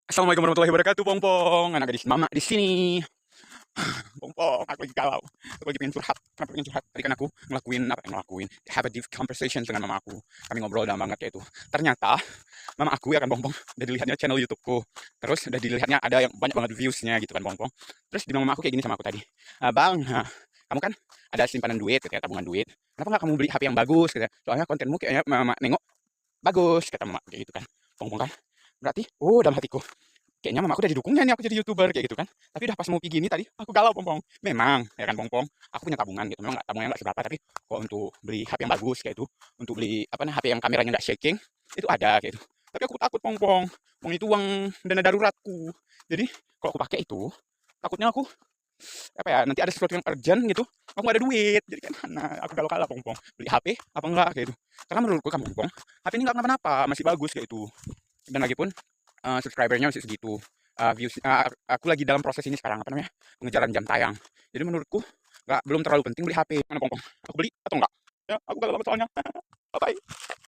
Assalamualaikum warahmatullahi wabarakatuh, Pongpong. Anak gadis mama di sini. Pongpong, aku lagi galau. Aku lagi pengen curhat. Kenapa pengen curhat? Tadi kan aku ngelakuin, have a deep conversation dengan mama aku. Kami ngobrol dalam banget kayak itu. Ternyata mama aku ya kan, Pongpong, udah dilihatnya channel YouTubeku. Terus udah dilihatnya ada yang banyak banget viewsnya gitu kan, Pongpong. Terus di mama aku kayak gini sama aku tadi. Bang, kamu kan ada simpanan duit, katanya tabungan duit. Kenapa nggak kamu beli HP yang bagus? Katanya. Soalnya kontenmu kayaknya mama nengok bagus, kata mama kayak gitu kan. Pongpong kan. Berarti, dalam hatiku, kayaknya mama aku udah didukungnya nih aku jadi YouTuber kayak gitu kan. Tapi udah pas mau pergi gini tadi, aku galau, Pongpong. Memang, ya kan, Pongpong, aku punya tabungan gitu. Memang tabungannya nggak seberapa, tapi kok untuk beli HP yang bagus kayak itu, untuk beli apa nih HP yang kameranya nggak shaking, itu ada kayak itu. Tapi aku takut, Pongpong. Uang itu uang dana daruratku. Jadi kalau aku pakai itu, takutnya aku apa ya, nanti ada sesuatu yang urgent gitu, aku nggak ada duit. Jadi kan mana aku galau-galau, Pongpong. Beli HP apa enggak kayak itu. Karena menurutku kan, Pongpong, HP ini nggak kenapa-napa, masih bagus kayak itu. Dan lagi pun subscribernya masih segitu. Views, aku lagi dalam proses ini sekarang apa namanya, pengejaran jam tayang. Jadi menurutku belum terlalu penting beli HP. Mana, Pongpong? Aku beli atau enggak? Ya, aku galau banget soalnya.